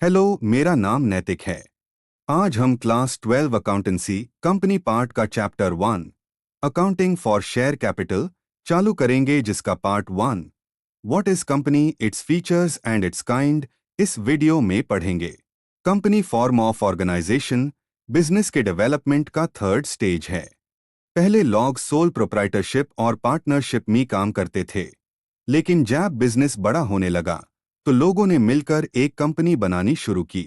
Hello, मेरा नाम नैतिक है। आज हम क्लास 12 अकाउंटेंसी कंपनी पार्ट का chapter 1 accounting for share capital चालू करेंगे, जिसका part 1 what is company, its features and its kind इस वीडियो में पढ़ेंगे। Company form of organisation business के डेवलपमेंट का थर्ड स्टेज है। पहले लोग सोल प्रोप्राइटरशिप और पार्टनरशिप में काम करते थे, लेकिन जब बिजनेस बड़ा होने लगा तो लोगों ने मिलकर एक कंपनी बनानी शुरू की।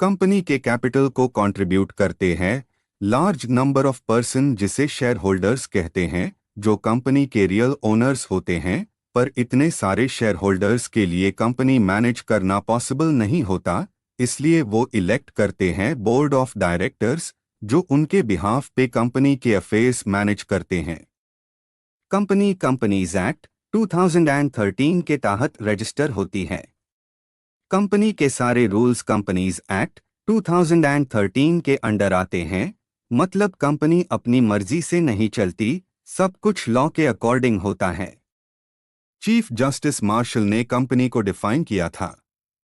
कंपनी के कैपिटल को कंट्रीब्यूट करते हैं लार्ज नंबर ऑफ पर्सन, जिसे शेयर होल्डर्स कहते हैं, जो कंपनी के रियल ओनर्स होते हैं। पर इतने सारे शेयर होल्डर्स के लिए कंपनी मैनेज करना पॉसिबल नहीं होता, इसलिए वो इलेक्ट करते हैं बोर्ड ऑफ डायरेक्टर्स, जो उनके बिहाफ पे कंपनी के अफेयर्स मैनेज करते हैं। कंपनी कंपनीज एक्ट 2013 के तहत रजिस्टर होती है। कंपनी के सारे रूल्स कंपनीज एक्ट 2013 के अंडर आते हैं, मतलब कंपनी अपनी मर्जी से नहीं चलती, सब कुछ लॉ के अकॉर्डिंग होता है। चीफ जस्टिस मार्शल ने कंपनी को डिफाइन किया था।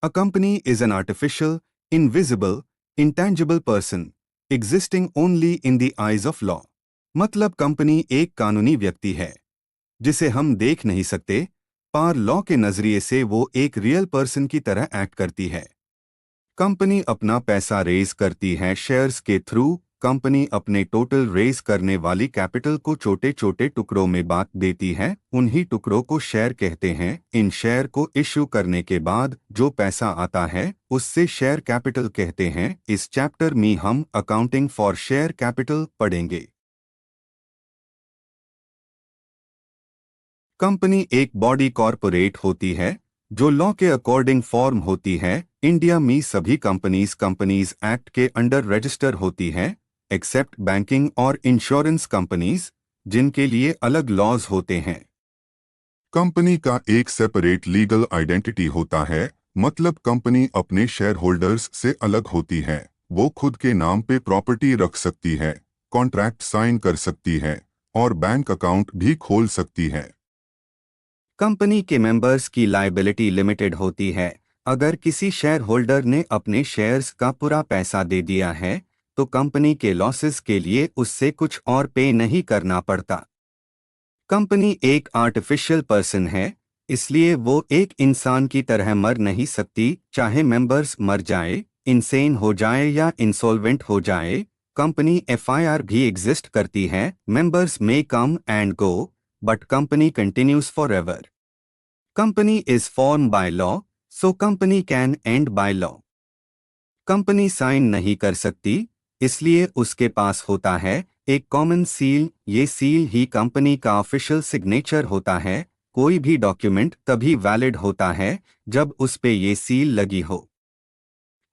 A company is an artificial, invisible, intangible person existing only in the eyes of law. मतलब कंपनी एक कानूनी व्यक्ति है जिसे हम देख नहीं सकते, पर लॉ के नजरिए से वो एक रियल पर्सन की तरह एक्ट करती है। कंपनी अपना पैसा रेज करती है शेयर्स के थ्रू। कंपनी अपने टोटल रेज करने वाली कैपिटल को छोटे छोटे टुकड़ों में बांट देती है, उन्हीं टुकड़ों को शेयर कहते हैं। इन शेयर को इश्यू करने के बाद जो पैसा आता है उससे शेयर कैपिटल कहते हैं। इस चैप्टर में हम अकाउंटिंग फॉर शेयर कैपिटल पढ़ेंगे। कंपनी एक बॉडी कॉरपोरेट होती है जो लॉ के अकॉर्डिंग फॉर्म होती है। इंडिया में सभी कंपनीज एक्ट के अंडर रजिस्टर होती हैं, एक्सेप्ट बैंकिंग और इंश्योरेंस कंपनीज, जिनके लिए अलग लॉज होते हैं। कंपनी का एक सेपरेट लीगल आइडेंटिटी होता है, मतलब कंपनी अपने शेयर होल्डर्स से अलग होती है। वो खुद के नाम पे प्रॉपर्टी रख सकती है, कॉन्ट्रैक्ट साइन कर सकती है और बैंक अकाउंट भी खोल सकती है। कंपनी के मेंबर्स की लायबिलिटी लिमिटेड होती है। अगर किसी शेयर होल्डर ने अपने शेयर्स का पूरा पैसा दे दिया है तो कंपनी के लॉसेस के लिए उससे कुछ और पे नहीं करना पड़ता। कंपनी एक आर्टिफिशियल पर्सन है, इसलिए वो एक इंसान की तरह मर नहीं सकती, चाहे मेंबर्स मर जाए, इनसेन हो जाए या इंसॉल्वेंट हो जाए। कंपनी एफआईआर भी एग्जिस्ट करती है। Members may come and go, but company continues for ever. Company is form by law, so company can end by law. Company sign नहीं कर सकती, इसलिए उसके पास होता है एक कॉमन सील। ये सील ही कंपनी का ऑफिशियल सिग्नेचर होता है। कोई भी डॉक्यूमेंट तभी वैलिड होता है जब उस पे ये सील लगी हो।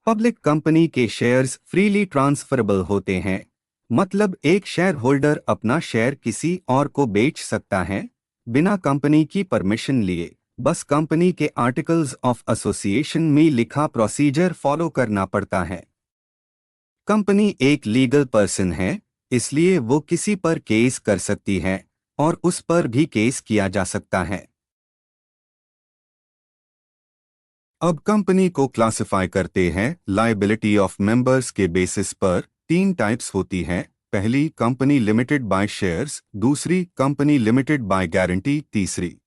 पब्लिक कंपनी के शेयर्स फ्रीली ट्रांसफरेबल होते हैं, मतलब एक शेयर होल्डर अपना शेयर किसी और को बेच सकता है बिना कंपनी की परमिशन लिए। बस कंपनी के आर्टिकल्स ऑफ एसोसिएशन में लिखा प्रोसीजर फॉलो करना पड़ता है। कंपनी एक लीगल पर्सन है, इसलिए वो किसी पर केस कर सकती है और उस पर भी केस किया जा सकता है। अब कंपनी को क्लासिफाई करते हैं लायबिलिटी ऑफ मेंबर्स के बेसिस पर। तीन टाइप्स होती है। पहली कंपनी लिमिटेड बाय शेयर्स, दूसरी कंपनी लिमिटेड बाय गारंटी, तीसरी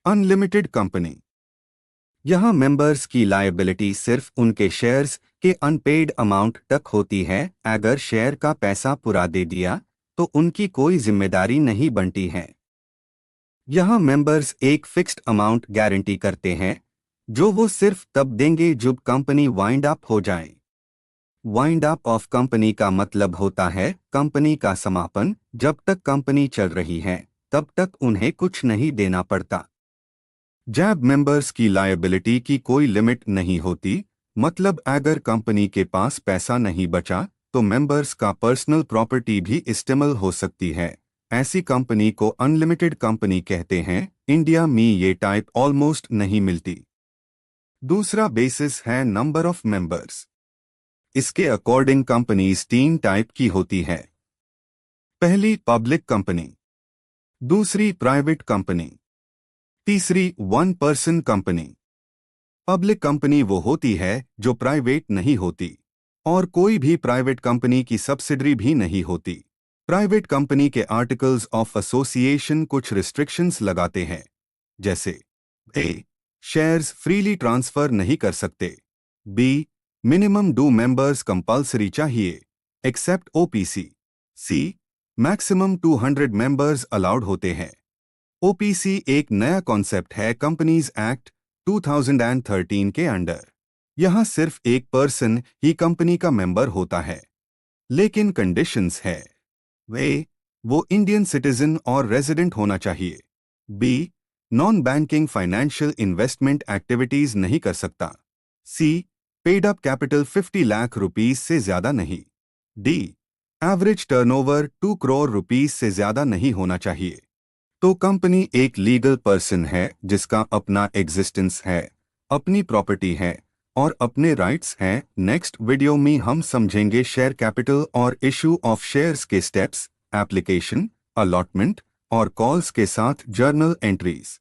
अनलिमिटेड कंपनी। यहाँ मेंबर्स की लायबिलिटी सिर्फ उनके शेयर्स के अनपेड अमाउंट तक होती है। अगर शेयर का पैसा पूरा दे दिया तो उनकी कोई जिम्मेदारी नहीं बनती है। यहाँ मेंबर्स एक फिक्स्ड अमाउंट गारंटी करते हैं, जो वो सिर्फ तब देंगे जब कंपनी वाइंड अप हो जाए। वाइंड अप ऑफ कंपनी का मतलब होता है कंपनी का समापन। जब तक कंपनी चल रही है तब तक उन्हें कुछ नहीं देना पड़ता। जब मेंबर्स की लायबिलिटी की कोई लिमिट नहीं होती, मतलब अगर कंपनी के पास पैसा नहीं बचा तो मेंबर्स का पर्सनल प्रॉपर्टी भी इस्तेमाल हो सकती है। ऐसी कंपनी को अनलिमिटेड कंपनी कहते हैं। इंडिया में ये टाइप ऑलमोस्ट नहीं मिलती। दूसरा बेसिस है नंबर ऑफ मेंबर्स। इसके अकॉर्डिंग कंपनीज तीन टाइप की होती है। पहली पब्लिक कंपनी, दूसरी प्राइवेट कंपनी, तीसरी one person company. Public company वो होती है जो प्राइवेट नहीं होती और कोई भी प्राइवेट कंपनी की सब्सिडरी भी नहीं होती। प्राइवेट कंपनी के आर्टिकल्स ऑफ एसोसिएशन कुछ रिस्ट्रिक्शंस लगाते हैं, जैसे ए. शेयर्स फ्रीली ट्रांसफर नहीं कर सकते। B. Minimum two members compulsory चाहिए except OPC. C. Maximum 200 members allowed होते हैं। ओपीसी एक नया कॉन्सेप्ट है कंपनीज एक्ट 2013 के अंडर। यहां सिर्फ एक पर्सन ही कंपनी का मेंबर होता है, लेकिन कंडीशंस है। वो इंडियन सिटीजन और रेजिडेंट होना चाहिए। B. Non banking financial investment activities नहीं कर सकता। C. Paid up capital 50 lakh rupees से ज्यादा नहीं। D. Average turnover 2 crore rupees से ज्यादा नहीं होना चाहिए। तो कंपनी एक लीगल पर्सन है जिसका अपना एग्जिस्टेंस है, अपनी प्रॉपर्टी है और अपने राइट्स हैं। नेक्स्ट वीडियो में हम समझेंगे शेयर कैपिटल और इशू ऑफ शेयर्स के स्टेप्स, एप्लीकेशन, अलॉटमेंट और कॉल्स के साथ जर्नल एंट्रीज।